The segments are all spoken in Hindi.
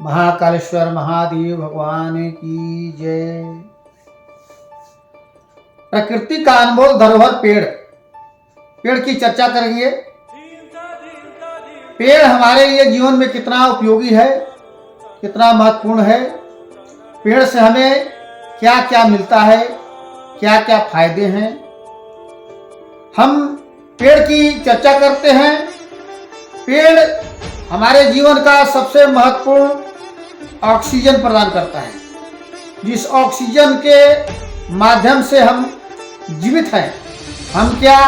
महाकालेश्वर महादेव भगवान की जय। प्रकृति का अनमोल धरोहर पेड़ की चर्चा करेंगे। पेड़ हमारे लिए जीवन में कितना उपयोगी है, कितना महत्वपूर्ण है। पेड़ से हमें क्या क्या मिलता है, क्या क्या फायदे हैं, हम पेड़ की चर्चा करते हैं। पेड़ हमारे जीवन का सबसे महत्वपूर्ण ऑक्सीजन प्रदान करता है, जिस ऑक्सीजन के माध्यम से हम जीवित हैं। हम क्या,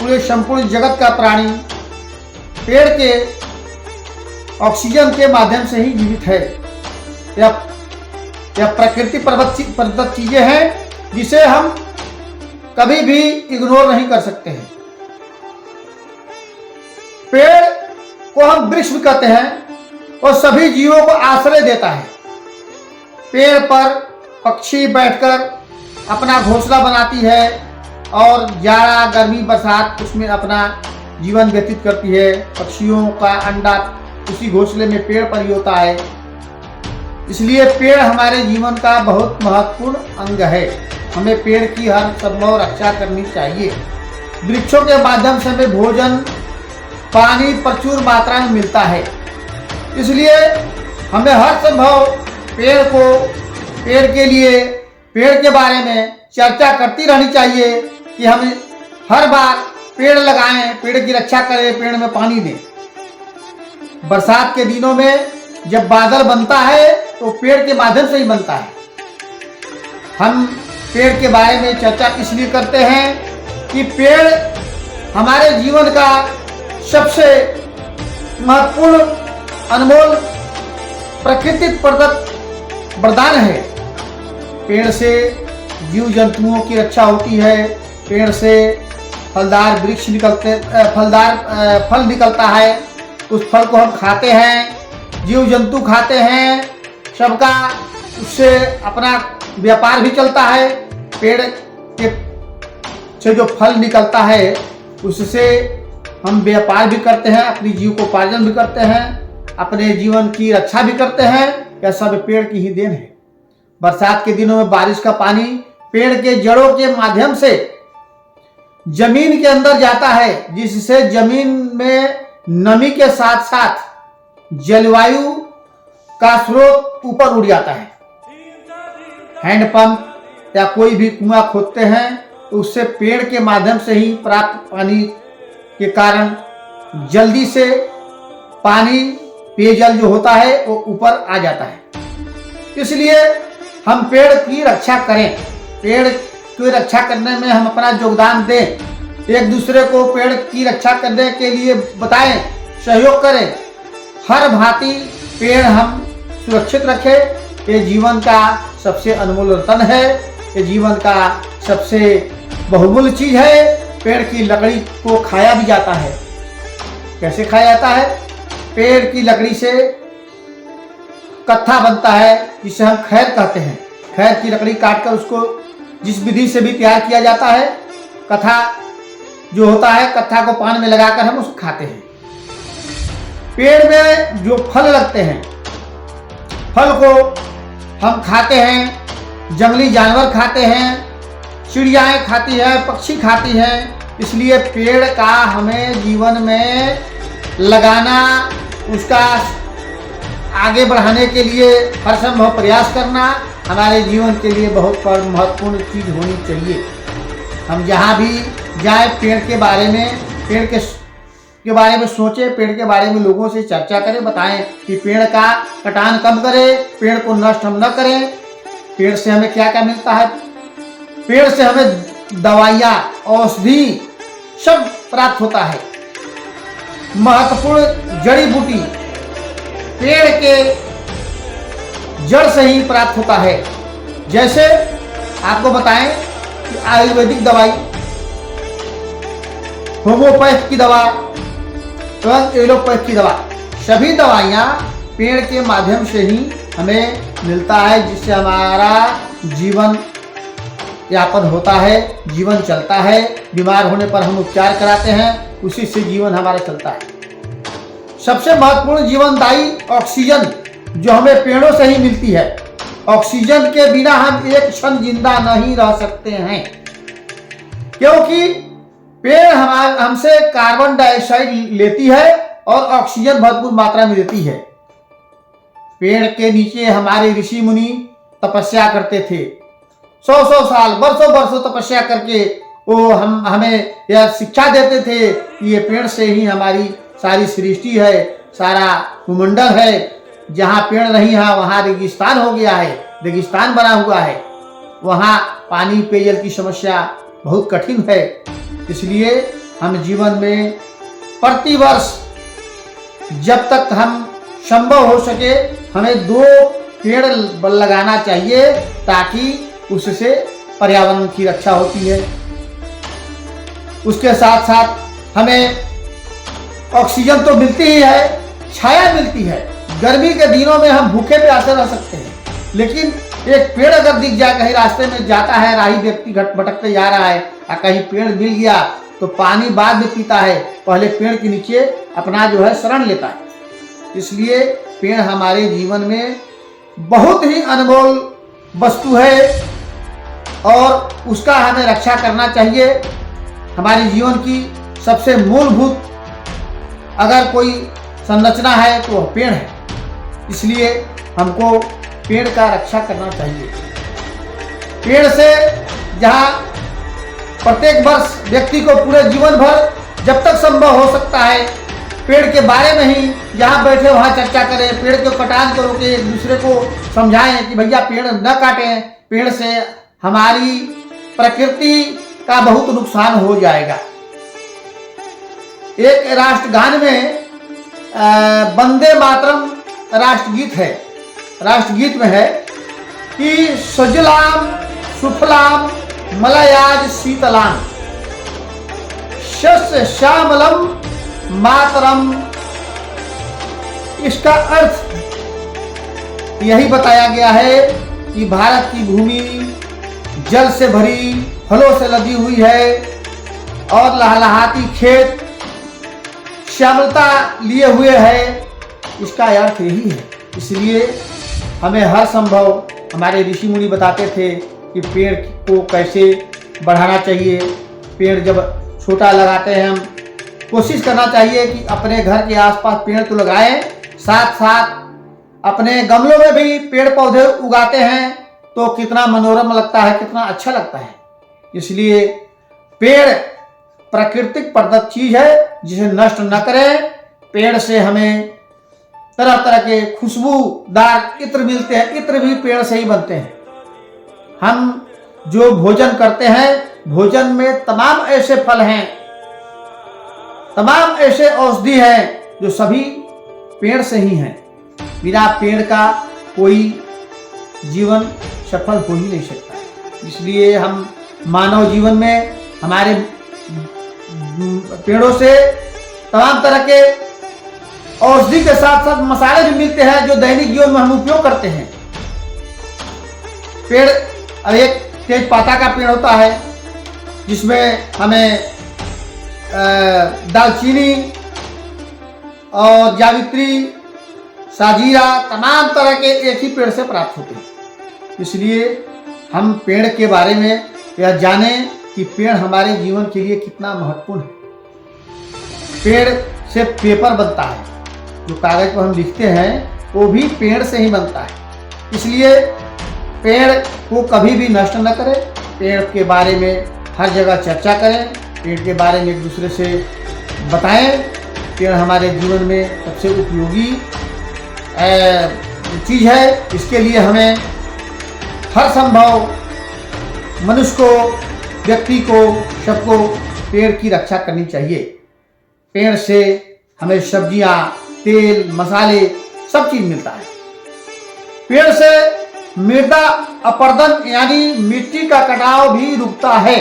पूरे संपूर्ण जगत का प्राणी पेड़ के ऑक्सीजन के माध्यम से ही जीवित है। यह प्रकृति प्रदत्त चीजें हैं, जिसे हम कभी भी इग्नोर नहीं कर सकते हैं। पेड़ को हम वृक्ष भी कहते हैं और सभी जीवों को आश्रय देता है। पेड़ पर पक्षी बैठकर अपना घोंसला बनाती है और जाड़ा गर्मी बरसात उसमें अपना जीवन व्यतीत करती है। पक्षियों का अंडा उसी घोंसले में पेड़ पर ही होता है। इसलिए पेड़ हमारे जीवन का बहुत महत्वपूर्ण अंग है। हमें पेड़ की हर संभव रक्षा करनी चाहिए। वृक्षों के माध्यम से हमें भोजन, पानी प्रचुर मात्रा में मिलता है। इसलिए हमें हर संभव पेड़ के बारे में चर्चा करती रहनी चाहिए कि हम हर बार पेड़ लगाएं, पेड़ की रक्षा करें, पेड़ में पानी दें। बरसात के दिनों में जब बादल बनता है तो पेड़ के माध्यम से ही बनता है। हम पेड़ के बारे में चर्चा इसलिए करते हैं कि पेड़ हमारे जीवन का सबसे महत्वपूर्ण अनमोल प्रकृति प्रदत्त वरदान है। पेड़ से जीव जंतुओं की रक्षा होती है। पेड़ से फलदार वृक्ष फल निकलता है। उस फल को हम खाते हैं, जीव जंतु खाते हैं, सबका उससे अपना व्यापार भी चलता है। पेड़ के से जो फल निकलता है उससे हम व्यापार भी करते हैं, अपनी जीविकोपार्जन भी करते हैं, अपने जीवन की रक्षा भी करते हैं। यह सब पेड़ की ही देन है। बरसात के दिनों में बारिश का पानी पेड़ के जड़ों के माध्यम से जमीन के अंदर जाता है, जिससे जमीन में नमी के साथ साथ जलवायु का स्रोत ऊपर उड़ जाता है। हैंडपंप या कोई भी कुआं खोदते हैं तो उससे पेड़ के माध्यम से ही प्राप्त पानी के कारण जल्दी से पानी, पेयजल जो होता है वो ऊपर आ जाता है। इसलिए हम पेड़ की रक्षा करें, पेड़ की रक्षा करने में हम अपना योगदान दें। एक दूसरे को पेड़ की रक्षा करने के लिए बताएं, सहयोग करें। हर भांति पेड़ हम सुरक्षित रखें। ये जीवन का सबसे अनमोल रत्न है, ये जीवन का सबसे बहुमूल्य चीज है। पेड़ की लकड़ी को खाया भी जाता है। कैसे खाया जाता है? पेड़ की लकड़ी से कत्था बनता है, जिसे हम खैर कहते हैं। खैर की लकड़ी काटकर उसको जिस विधि से भी तैयार किया जाता है, कथा जो होता है, कत्था को पान में लगाकर हम उसको खाते हैं। पेड़ में जो फल लगते हैं, फल को हम खाते हैं, जंगली जानवर खाते हैं, चिड़ियाएं खाती है, पक्षी खाती हैं। इसलिए पेड़ का हमें जीवन में लगाना, उसका आगे बढ़ाने के लिए हर संभव प्रयास करना हमारे जीवन के लिए बहुत महत्वपूर्ण चीज होनी चाहिए। हम जहाँ भी जाए पेड़ के बारे में सोचें, पेड़ के बारे में लोगों से चर्चा करें, बताएं कि पेड़ का कटान कम करें, पेड़ को नष्ट हम न करें। पेड़ से हमें क्या क्या मिलता है? पेड़ से हमें दवाइयाँ, औषधि सब प्राप्त होता है। महत्वपूर्ण जड़ी बूटी पेड़ के जड़ से ही प्राप्त होता है। जैसे आपको बताएं कि आयुर्वेदिक दवाई, होम्योपैथ की दवा एवं एलोपैथ की दवा, सभी दवाइयाँ पेड़ के माध्यम से ही हमें मिलता है, जिससे हमारा जीवन यापन होता है, जीवन चलता है। बीमार होने पर हम उपचार कराते हैं, उसी से जीवन हमारा चलता है। सबसे महत्वपूर्ण जीवनदायी ऑक्सीजन जो हमें पेड़ों से ही मिलती है। ऑक्सीजन के बिना हम एक क्षण जिंदा नहीं रह सकते हैं, क्योंकि पेड़ हमसे कार्बन डाइऑक्साइड लेती है और ऑक्सीजन भरपूर मात्रा में देती है। पेड़ के नीचे हमारे ऋषि मुनि तपस्या करते थे, 100 साल वर्षों तपस्या करके वो हमें यह शिक्षा देते थे कि ये पेड़ से ही हमारी सारी सृष्टि है, सारा भूमंडल है। जहाँ पेड़ नहीं है वहाँ रेगिस्तान हो गया है, रेगिस्तान बना हुआ है, वहाँ पानी पेयजल की समस्या बहुत कठिन है। इसलिए हम जीवन में प्रतिवर्ष जब तक हम संभव हो सके हमें 2 पेड़ लगाना चाहिए, ताकि उससे पर्यावरण की रक्षा होती है। उसके साथ साथ हमें ऑक्सीजन तो मिलती ही है, छाया मिलती है। गर्मी के दिनों में हम भूखे प्यासे रह सकते हैं, लेकिन एक पेड़ अगर दिख जाए, कहीं रास्ते में जाता है राही व्यक्ति भटकते जा रहा है और कहीं पेड़ मिल गया तो पानी बाद में पीता है, पहले पेड़ के नीचे अपना जो है शरण लेता है। इसलिए पेड़ हमारे जीवन में बहुत ही अनमोल वस्तु है और उसका हमें रक्षा करना चाहिए। हमारे जीवन की सबसे मूलभूत अगर कोई संरचना है तो वह पेड़ है, इसलिए हमको पेड़ का रक्षा करना चाहिए। पेड़ से जहाँ प्रत्येक वर्ष व्यक्ति को पूरे जीवन भर जब तक संभव हो सकता है पेड़ के बारे में ही जहाँ बैठे वहाँ चर्चा करें, पेड़ के कटान को रोके, एक दूसरे को समझाएं कि भैया पेड़ न काटें, पेड़ से हमारी प्रकृति का बहुत नुकसान हो जाएगा। एक राष्ट्रगान में वंदे मातरम राष्ट्रगीत है, राष्ट्रगीत में है कि सजलाम सुफलाम मलयाज शीतलाम शस्य श्यामलम मातरम। इसका अर्थ यही बताया गया है कि भारत की भूमि जल से भरी, फलों से लदी हुई है और लहलहाती खेत श्यामलता लिए हुए है। इसका अर्थ यही है। इसलिए हमें हर संभव, हमारे ऋषि मुनि बताते थे कि पेड़ को कैसे बढ़ाना चाहिए। पेड़ जब छोटा लगाते हैं हम कोशिश करना चाहिए कि अपने घर के आसपास पेड़ तो लगाएं, साथ साथ अपने गमलों में भी पेड़ पौधे उगाते हैं तो कितना मनोरम लगता है, कितना अच्छा लगता है। इसलिए पेड़ प्राकृतिक प्रदत्त चीज है, जिसे नष्ट न करें। पेड़ से हमें तरह तरह के खुशबूदार इत्र मिलते हैं, इत्र भी पेड़ से ही बनते हैं। हम जो भोजन करते हैं, भोजन में तमाम ऐसे फल हैं, तमाम ऐसे औषधि हैं जो सभी पेड़ से ही हैं। बिना पेड़ का कोई जीवन सफल हो ही नहीं सकता। इसलिए हम मानव जीवन में हमारे पेड़ों से तमाम तरह के औषधि के साथ साथ मसाले भी मिलते हैं जो दैनिक जीवन में हम उपयोग करते हैं। पेड़ एक तेज पाता का पेड़ होता है जिसमें हमें दालचीनी और जावित्री, साजीरा तमाम तरह के एक ही पेड़ से प्राप्त होते हैं। इसलिए हम पेड़ के बारे में यह जानें कि पेड़ हमारे जीवन के लिए कितना महत्वपूर्ण है। पेड़ से पेपर बनता है, जो कागज पर हम लिखते हैं वो भी पेड़ से ही बनता है। इसलिए पेड़ को कभी भी नष्ट न करें। पेड़ के बारे में हर जगह चर्चा करें, पेड़ के बारे में एक दूसरे से बताएं। पेड़ हमारे जीवन में सबसे उपयोगी चीज़ है। इसके लिए हमें हर संभव मनुष्य को, व्यक्ति को, सबको पेड़ की रक्षा करनी चाहिए। पेड़ से हमें सब्जियां, तेल, मसाले सब चीज़ मिलता है। पेड़ से मृदा अपरदन यानी मिट्टी का कटाव भी रुकता है।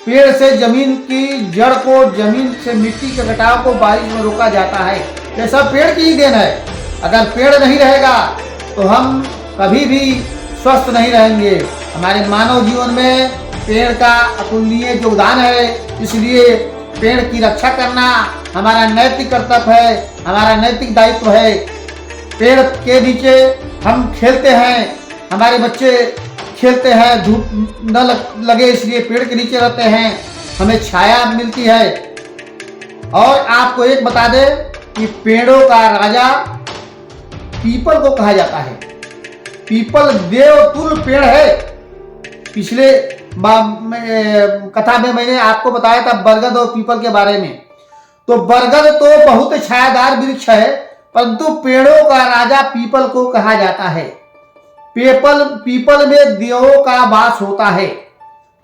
पेड़ से जमीन की जड़ को, जमीन से मिट्टी के कटाव को बारिश में रोका जाता है। ये सब पेड़ की ही देन है। अगर पेड़ नहीं रहेगा तो हम कभी भी स्वस्थ नहीं रहेंगे। हमारे मानव जीवन में पेड़ का अतुलनीय योगदान है। इसलिए पेड़ की रक्षा करना हमारा नैतिक कर्तव्य है, हमारा नैतिक दायित्व है। पेड़ के नीचे हम खेलते हैं, हमारे बच्चे खेलते हैं, धूप न लगे इसलिए पेड़ के नीचे रहते हैं, हमें छाया मिलती है। और आपको एक बता दे कि पेड़ों का राजा पीपल को कहा जाता है। पीपल देवतुल्य पेड़ है। पिछले कथा में मैंने आपको बताया था बरगद और पीपल के बारे में। तो बरगद तो बहुत छायादार वृक्ष है, परंतु पेड़ों का राजा पीपल को कहा जाता है। पीपल में देवों का वास होता है।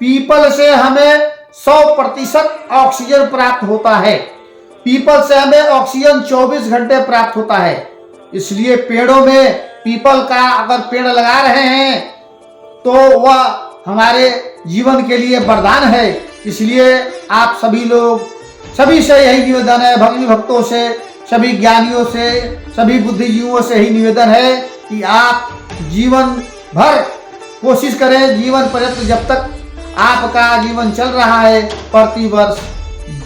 पीपल से हमें 100% ऑक्सीजन प्राप्त होता है। पीपल से हमें ऑक्सीजन 24 घंटे प्राप्त होता है। इसलिए पेड़ों में पीपल का अगर पेड़ लगा रहे हैं तो वह हमारे जीवन के लिए वरदान है। इसलिए आप सभी लोग, सभी से यही निवेदन है, भक्ति भक्तों से, सभी ज्ञानियों से, सभी बुद्धिजीवियों से ही निवेदन है कि आप जीवन भर कोशिश करें, जीवन पर्यंत जब तक आपका जीवन चल रहा है, प्रति वर्ष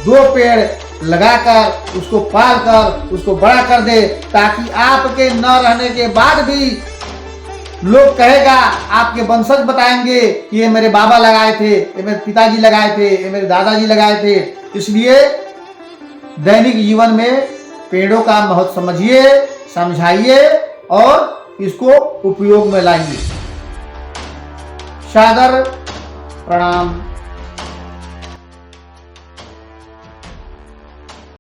2 पेड़ लगाकर उसको पाल कर उसको बड़ा कर दे, ताकि आपके न रहने के बाद भी लोग कहेगा, आपके वंशज बताएंगे कि ये मेरे बाबा लगाए थे, ये मेरे पिताजी लगाए थे, ये मेरे दादाजी लगाए थे। इसलिए दैनिक जीवन में पेड़ों का महत्व समझिए, समझाइए और इसको उपयोग में लाइए। सादर प्रणाम।